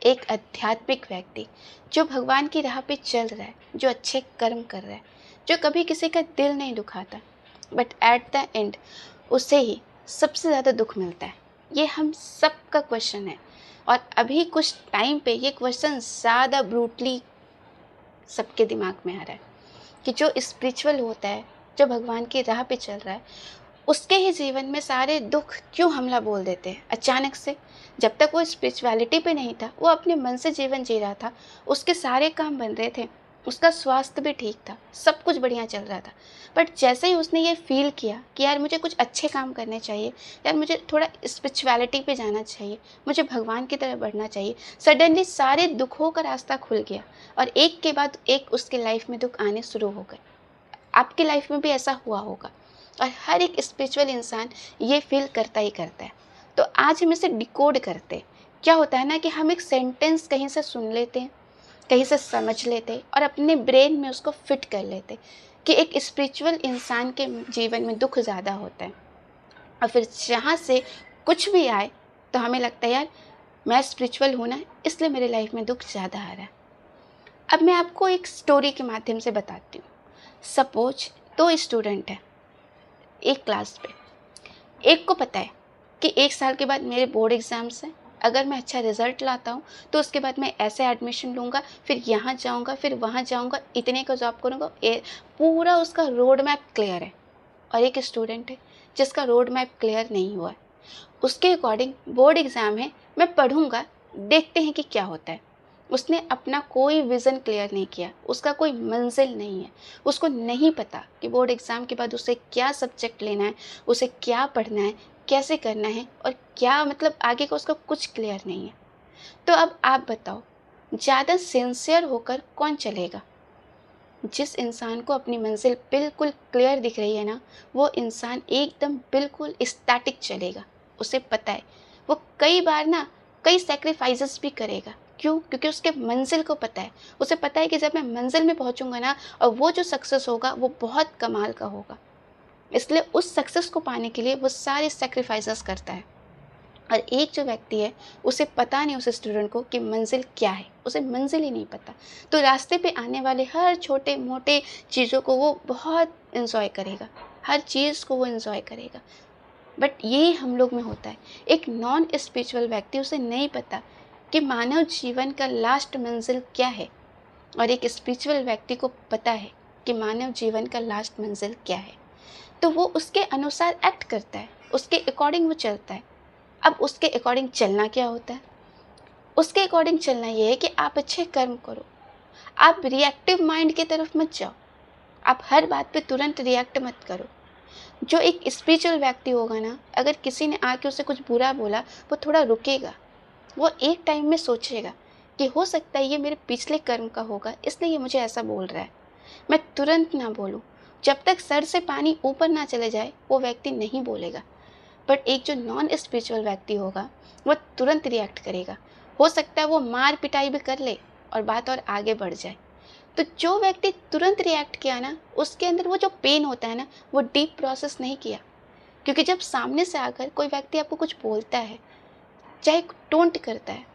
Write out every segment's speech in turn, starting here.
एक आध्यात्मिक व्यक्ति जो भगवान की राह पे चल रहा है, जो अच्छे कर्म कर रहा है, जो कभी किसी का दिल नहीं दुखाता, बट एट द एंड उसे ही सबसे ज़्यादा दुख मिलता है। ये हम सब का क्वेश्चन है और अभी कुछ टाइम पे ये क्वेश्चन ज़्यादा ब्रूटली सबके दिमाग में आ रहा है कि जो स्पिरिचुअल होता है, जो भगवान की राह पे चल रहा है, उसके ही जीवन में सारे दुख क्यों हमला बोल देते हैं अचानक से। जब तक वो स्पिरिचुअलिटी पे नहीं था, वो अपने मन से जीवन जी रहा था, उसके सारे काम बन रहे थे, उसका स्वास्थ्य भी ठीक था, सब कुछ बढ़िया चल रहा था। बट जैसे ही उसने ये फील किया कि यार मुझे कुछ अच्छे काम करने चाहिए, यार मुझे थोड़ा स्पिरिचुअलिटी पे जाना चाहिए, मुझे भगवान की तरफ बढ़ना चाहिए, सडनली सारे दुखों का रास्ता खुल गया और एक के बाद एक उसके लाइफ में दुख आने शुरू हो गए। आपकी लाइफ में भी ऐसा हुआ होगा और हर एक स्पिरिचुअल इंसान ये फील करता ही करता है। तो आज हम इसे डिकोड करते हैं। क्या होता है ना कि हम एक सेंटेंस कहीं से सुन लेते हैं, कहीं से समझ लेते हैं और अपने ब्रेन में उसको फिट कर लेते हैं कि एक स्पिरिचुअल इंसान के जीवन में दुख ज़्यादा होता है। और फिर जहाँ से कुछ भी आए तो हमें लगता है यार मैं स्पिरिचुअल हूँ ना, इसलिए मेरे लाइफ में दुख ज़्यादा आ रहा है। अब मैं आपको एक स्टोरी के माध्यम से बताती हूँ। सपोज 2 स्टूडेंट हैं एक क्लास पे। एक को पता है कि 1 साल के बाद मेरे बोर्ड एग्ज़ाम्स हैं, अगर मैं अच्छा रिज़ल्ट लाता हूँ तो उसके बाद मैं ऐसे एडमिशन लूँगा, फिर यहाँ जाऊँगा, फिर वहाँ जाऊँगा, इतने का जॉब करूँगा। पूरा उसका रोड मैप क्लियर है। और एक स्टूडेंट है जिसका रोड मैप क्लियर नहीं हुआ है। उसके अकॉर्डिंग बोर्ड एग्ज़ाम है, मैं पढ़ूँगा, देखते हैं कि क्या होता है। उसने अपना कोई विज़न क्लियर नहीं किया, उसका कोई मंज़िल नहीं है। उसको नहीं पता कि बोर्ड एग्ज़ाम के बाद उसे क्या सब्जेक्ट लेना है, उसे क्या पढ़ना है, कैसे करना है और क्या मतलब आगे का उसका कुछ क्लियर नहीं है। तो अब आप बताओ, ज़्यादा सिंसियर होकर कौन चलेगा? जिस इंसान को अपनी मंज़िल बिल्कुल क्लियर दिख रही है ना, वो इंसान एकदम बिल्कुल स्टैटिक चलेगा। उसे पता है, वो कई बार ना कई सैक्रिफाइसेस भी करेगा। क्यों? क्योंकि उसके मंज़िल को पता है। उसे पता है कि जब मैं मंज़िल में पहुँचूँगा ना और वो जो सक्सेस होगा वो बहुत कमाल का होगा। इसलिए उस सक्सेस को पाने के लिए वो सारे सैक्रिफाइसेस करता है। और एक जो व्यक्ति है उसे पता नहीं, उस स्टूडेंट को, कि मंजिल क्या है, उसे मंजिल ही नहीं पता। तो रास्ते पे आने वाले हर छोटे मोटे चीज़ों को वो बहुत इन्जॉय करेगा, हर चीज़ को वो इन्जॉय करेगा। बट ये हम लोग में होता है। एक नॉन स्पिरिचुअल व्यक्ति, उसे नहीं पता कि मानव जीवन का लास्ट मंजिल क्या है, और एक स्पिरिचुअल व्यक्ति को पता है कि मानव जीवन का लास्ट मंजिल क्या है। तो वो उसके अनुसार एक्ट करता है, उसके अकॉर्डिंग वो चलता है। अब उसके अकॉर्डिंग चलना क्या होता है? उसके अकॉर्डिंग चलना ये है कि आप अच्छे कर्म करो। आप रिएक्टिव माइंड की तरफ मत जाओ। आप हर बात पे तुरंत रिएक्ट मत करो। जो एक स्पिरिचुअल व्यक्ति होगा ना, अगर किसी ने आके उसे कुछ बुरा बोला, वो थोड़ा रुकेगा। वो एक टाइम में सोचेगा कि हो सकता है ये मेरे पिछले कर्म का होगा, इसलिए ये मुझे ऐसा बोल रहा है। मैं तुरंत ना बोलूँ। जब तक सर से पानी ऊपर ना चले जाए, वो व्यक्ति नहीं बोलेगा। बट एक जो नॉन स्पिरिचुअल व्यक्ति होगा, वो तुरंत रिएक्ट करेगा। हो सकता है वो मार पिटाई भी कर ले और बात और आगे बढ़ जाए। तो जो व्यक्ति तुरंत रिएक्ट किया ना, उसके अंदर वो जो पेन होता है ना, वो डीप प्रोसेस नहीं किया। क्योंकि जब सामने से आकर कोई व्यक्ति आपको कुछ बोलता है, चाहे टोंट करता है,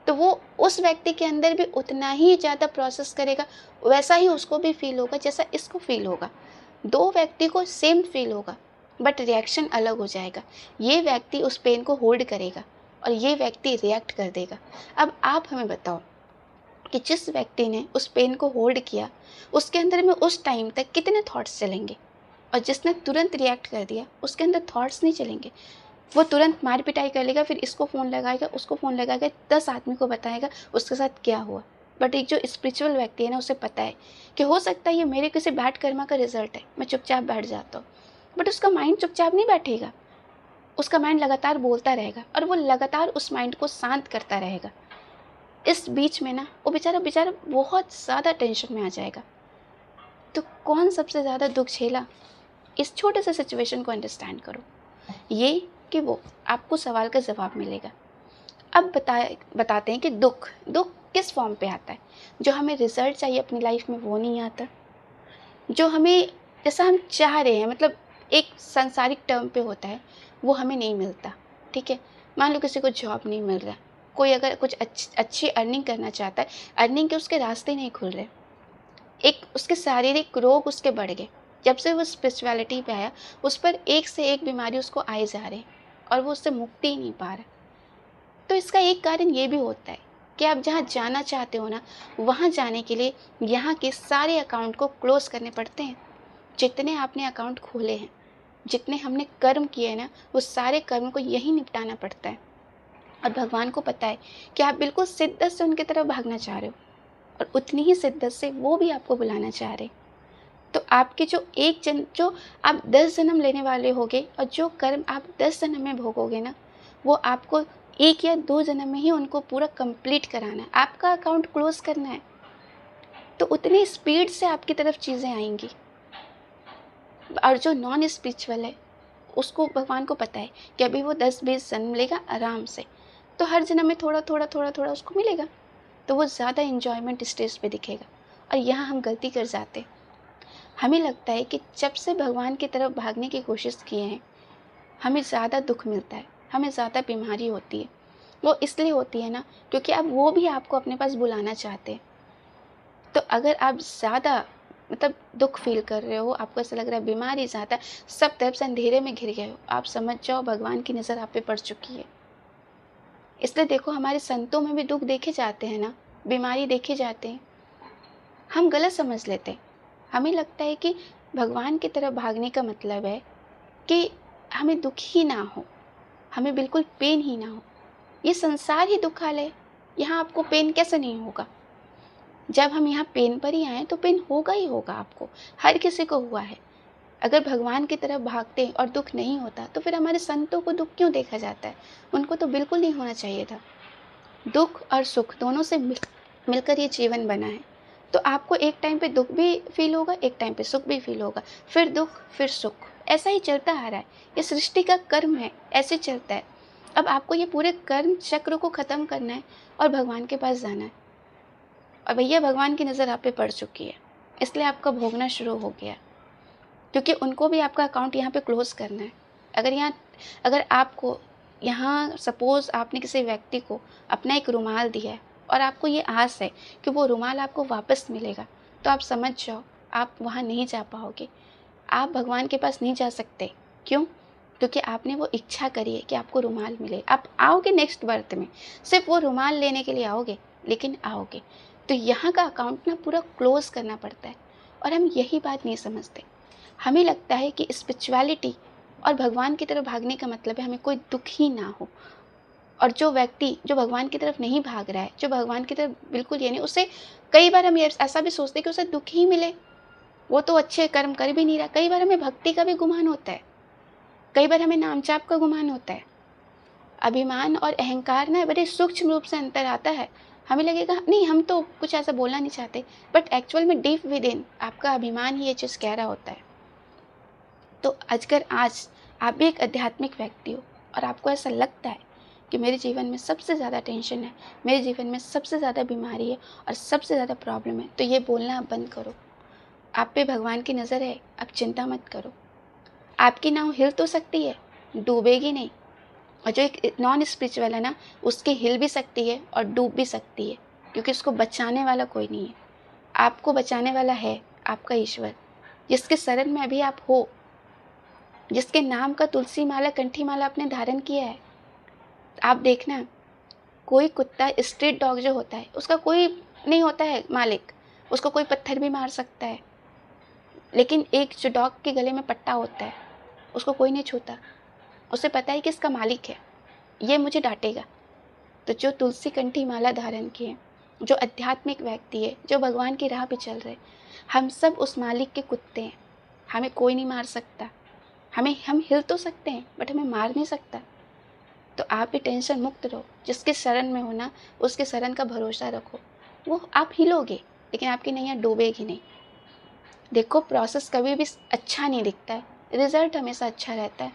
तो वो उस व्यक्ति के अंदर भी उतना ही ज़्यादा प्रोसेस करेगा, वैसा ही उसको भी फील होगा जैसा इसको फील होगा। 2 व्यक्ति को सेम फील होगा, बट रिएक्शन अलग हो जाएगा। ये व्यक्ति उस पेन को होल्ड करेगा और ये व्यक्ति रिएक्ट कर देगा। अब आप हमें बताओ कि जिस व्यक्ति ने उस पेन को होल्ड किया, उसके अंदर में उस टाइम तक कितने थॉट्स चलेंगे, और जिसने तुरंत रिएक्ट कर दिया उसके अंदर थॉट्स नहीं चलेंगे। वो तुरंत मार पिटाई कर लेगा, फिर इसको फ़ोन लगाएगा, उसको फ़ोन लगाएगा, 10 आदमी को बताएगा उसके साथ क्या हुआ। बट एक जो स्पिरिचुअल व्यक्ति है ना, उसे पता है कि हो सकता है ये मेरे किसी बैड कर्मा का रिजल्ट है, मैं चुपचाप बैठ जाता हूँ। बट उसका माइंड चुपचाप नहीं बैठेगा, उसका माइंड लगातार बोलता रहेगा और वो लगातार उस माइंड को शांत करता रहेगा। इस बीच में ना वो बेचारा बेचारा बहुत ज़्यादा टेंशन में आ जाएगा। तो कौन सबसे ज़्यादा दुख झेला? इस छोटे से सिचुएशन को अंडरस्टैंड करो, ये कि वो आपको सवाल का जवाब मिलेगा। अब बताते हैं कि दुख दुख किस फॉर्म पे आता है। जो हमें रिजल्ट चाहिए अपनी लाइफ में वो नहीं आता, जो हमें जैसा हम चाह रहे हैं, मतलब एक सांसारिक टर्म पे होता है, वो हमें नहीं मिलता। ठीक है, मान लो किसी को जॉब नहीं मिल रहा, कोई अगर कुछ अच्छी अर्निंग करना चाहता है, अर्निंग के उसके रास्ते नहीं खुल रहे, एक उसके शारीरिक रोग उसके बढ़ गए। जब से वो स्पिरिचुअलिटी पे आया, उस पर एक से एक बीमारी उसको आए जा रहे हैं और वो उससे मुक्ति ही नहीं पा रहा। तो इसका एक कारण ये भी होता है कि आप जहाँ जाना चाहते हो ना, वहाँ जाने के लिए यहाँ के सारे अकाउंट को क्लोज करने पड़ते हैं। जितने आपने अकाउंट खोले हैं, जितने हमने कर्म किए हैं ना, वो सारे कर्म को यही निपटाना पड़ता है। और भगवान को पता है कि आप बिल्कुल शिद्दत से उनकी तरफ भागना चाह रहे हो और उतनी ही शिद्दत से वो भी आपको बुलाना चाह रहे। तो आपके जो आप 10 जन्म लेने वाले होगे और जो कर्म आप 10 जन्म में भोगोगे ना, वो आपको 1 या 2 जन्म में ही उनको पूरा कंप्लीट कराना है, आपका अकाउंट क्लोज करना है। तो उतनी स्पीड से आपकी तरफ चीज़ें आएंगी। और जो नॉन स्पिरिचुअल है, उसको भगवान को पता है कि अभी वो 10-20 जन्म लेगा आराम से, तो हर जन्म में थोड़ा थोड़ा थोड़ा थोड़ा उसको मिलेगा, तो वो ज़्यादा इन्जॉयमेंट स्टेज पे दिखेगा। और यहाँ हम गलती कर जाते हैं। हमें लगता है कि जब से भगवान की तरफ भागने की कोशिश किए हैं, हमें ज़्यादा दुख मिलता है, हमें ज़्यादा बीमारी होती है। वो इसलिए होती है ना, क्योंकि अब वो भी आपको अपने पास बुलाना चाहते हैं। तो अगर आप ज़्यादा मतलब दुख फील कर रहे हो, आपको ऐसा लग रहा है बीमारी ज़्यादा, सब तरफ से अंधेरे में घिर गए हो, आप समझ जाओ भगवान की नज़र आप पे पड़ चुकी है। इसलिए देखो, हमारे संतों में भी दुख देखे जाते हैं ना, बीमारी देखे जाते हैं। हम गलत समझ लेते हैं। हमें लगता है कि भगवान की तरफ भागने का मतलब है कि हमें दुख ही ना हो, हमें बिल्कुल पेन ही ना हो। ये संसार ही दुखालय है, यहाँ आपको पेन कैसे नहीं होगा। जब हम यहाँ पेन पर ही आए तो पेन होगा ही होगा आपको, हर किसी को हुआ है। अगर भगवान की तरफ भागते और दुख नहीं होता तो फिर हमारे संतों को दुख क्यों देखा जाता है, उनको तो बिल्कुल नहीं होना चाहिए था। दुख और सुख दोनों से मिलकर ये जीवन बना है। तो आपको एक टाइम पे दुख भी फील होगा, एक टाइम पे सुख भी फील होगा, फिर दुख फिर सुख, ऐसा ही चलता आ रहा है। ये सृष्टि का कर्म है, ऐसे चलता है। अब आपको ये पूरे कर्म चक्र को ख़त्म करना है और भगवान के पास जाना है। और भैया भगवान की नज़र आप पे पड़ चुकी है, इसलिए आपका भोगना शुरू हो गया, क्योंकि उनको भी आपका अकाउंट यहाँ पे क्लोज़ करना है। अगर आपको यहाँ सपोज़ आपने किसी व्यक्ति को अपना एक रुमाल दिया है और आपको ये आस है कि वो रुमाल आपको वापस मिलेगा, तो आप समझ जाओ आप वहाँ नहीं जा पाओगे। आप भगवान के पास नहीं जा सकते। क्यों? क्योंकि आपने वो इच्छा करी है कि आपको रुमाल मिले। आप आओगे नेक्स्ट बर्थ में, सिर्फ वो रुमाल लेने के लिए आओगे, लेकिन आओगे। तो यहाँ का अकाउंट ना पूरा क्लोज़ करना पड़ता है और हम यही बात नहीं समझते। हमें लगता है कि स्पिरिचुअलिटी और भगवान की तरफ भागने का मतलब है हमें कोई दुख ही ना हो। और जो व्यक्ति जो भगवान की तरफ नहीं भाग रहा है, जो भगवान की तरफ बिल्कुल ये नहीं, उसे कई बार हम ऐसा भी सोचते हैं कि उसे दुख ही मिले, वो तो अच्छे कर्म कर भी नहीं रहा। कई बार हमें भक्ति का भी गुमान होता है, कई बार हमें नाम जाप का गुमान होता है। अभिमान और अहंकार ना बड़े सूक्ष्म रूप से अंतर आता है। हमें लगेगा नहीं, हम तो कुछ ऐसा बोलना नहीं चाहते, बट एक्चुअल में डीप विद इन आपका अभिमान ही ये चीज़ कह रहा होता है। तो आज आप भी एक आध्यात्मिक व्यक्ति हो और आपको ऐसा लगता है कि मेरे जीवन में सबसे ज़्यादा टेंशन है, मेरे जीवन में सबसे ज़्यादा बीमारी है और सबसे ज़्यादा प्रॉब्लम है, तो ये बोलना आप बंद करो। आप पे भगवान की नज़र है, आप चिंता मत करो। आपकी नाव हिल तो सकती है, डूबेगी नहीं। और जो एक नॉन स्पिरिचुअल है ना, उसकी हिल भी सकती है और डूब भी सकती है, क्योंकि उसको बचाने वाला कोई नहीं है। आपको बचाने वाला है आपका ईश्वर, जिसके शरण में अभी आप हो, जिसके नाम का तुलसी माला कंठी माला आपने धारण किया है। आप देखना, कोई कुत्ता स्ट्रीट डॉग जो होता है उसका कोई नहीं होता है मालिक, उसको कोई पत्थर भी मार सकता है, लेकिन एक जो डॉग के गले में पट्टा होता है उसको कोई नहीं छूता। उसे पता है कि इसका मालिक है, ये मुझे डांटेगा। तो जो तुलसी कंठी माला धारण किए, जो आध्यात्मिक व्यक्ति है, जो भगवान की राह पे चल रहे, हम सब उस मालिक के कुत्ते हैं। हमें कोई नहीं मार सकता। हम हिल तो सकते हैं बट हमें मार नहीं सकता। तो आप भी टेंशन मुक्त रहो, जिसके शरण में हो ना, उसके शरण का भरोसा रखो। वो आप हिलोगे लेकिन आपकी नैया डूबेगी नहीं। देखो, प्रोसेस कभी भी अच्छा नहीं दिखता है, रिजल्ट हमेशा अच्छा रहता है।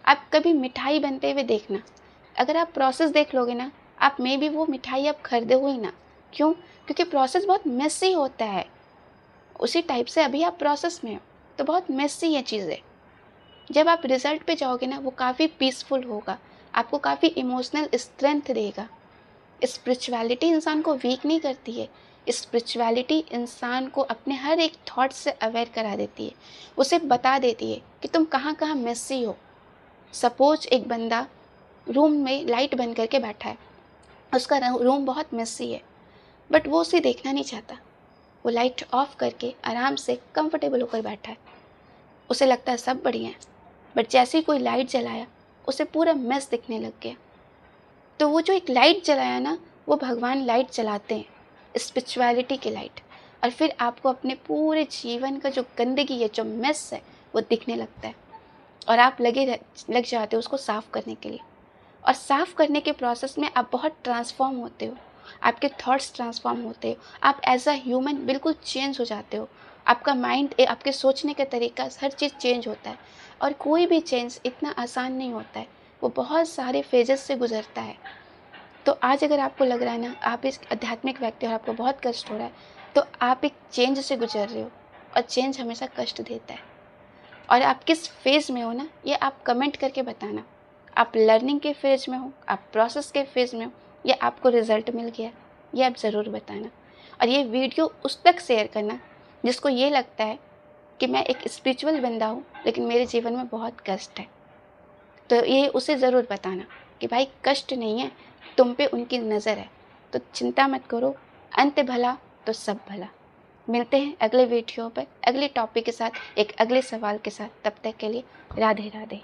आप कभी मिठाई बनते हुए देखना, अगर आप प्रोसेस देख लोगे ना, आप मे भी वो मिठाई आप खरीदो ही ना। क्यों? क्योंकि प्रोसेस बहुत मेसी होता है। उसी टाइप से अभी आप प्रोसेस में हो, तो बहुत मेसी है चीज़ें। जब आप रिज़ल्ट पे जाओगे ना, वो काफ़ी पीसफुल होगा, आपको काफ़ी इमोशनल स्ट्रेंथ देगा। स्पिरिचुअलिटी इंसान को वीक नहीं करती है। स्पिरिचुअलिटी इंसान को अपने हर एक थॉट से अवेयर करा देती है, उसे बता देती है कि तुम कहाँ कहाँ मेसी हो। सपोज एक बंदा रूम में लाइट बंद करके बैठा है, उसका रूम बहुत मेसी है, बट वो उसे देखना नहीं चाहता। वो लाइट ऑफ करके आराम से कंफर्टेबल होकर बैठा है, उसे लगता है सब बढ़िया है, बट जैसे ही कोई लाइट जलाया उसे पूरा मेस दिखने लग गया। तो वो जो एक लाइट जलाया ना, वो भगवान लाइट जलाते हैं, स्पिरिचुअलिटी की लाइट, और फिर आपको अपने पूरे जीवन का जो गंदगी है, जो मेस है, वो दिखने लगता है और आप लग जाते हो उसको साफ़ करने के लिए। और साफ़ करने के प्रोसेस में आप बहुत ट्रांसफॉर्म होते हो, आपके थॉट्स ट्रांसफॉर्म होते हो, आप एज अ ह्यूमन बिल्कुल चेंज हो जाते हो। आपका माइंड, आपके सोचने का तरीका, हर चीज़ चेंज होता है। और कोई भी चेंज इतना आसान नहीं होता है, वो बहुत सारे फेजेस से गुजरता है। तो आज अगर आपको लग रहा है ना आप इस आध्यात्मिक व्यक्ति हो और आपको बहुत कष्ट हो रहा है, तो आप एक चेंज से गुजर रहे हो, और चेंज हमेशा कष्ट देता है। और आप किस फेज़ में हो ना, ये आप कमेंट करके बताना। आप लर्निंग के फेज़ में हो, आप प्रोसेस के फेज़ में हो, या आपको रिज़ल्ट मिल गया, ये आप ज़रूर बताना। और ये वीडियो उस तक शेयर करना जिसको ये लगता है कि मैं एक स्पिरिचुअल बंदा हूँ लेकिन मेरे जीवन में बहुत कष्ट है। तो ये उसे ज़रूर बताना कि भाई कष्ट नहीं है, तुम पे उनकी नज़र है, तो चिंता मत करो, अंत भला तो सब भला। मिलते हैं अगले वीडियो पर अगले टॉपिक के साथ, एक अगले सवाल के साथ। तब तक के लिए राधे राधे।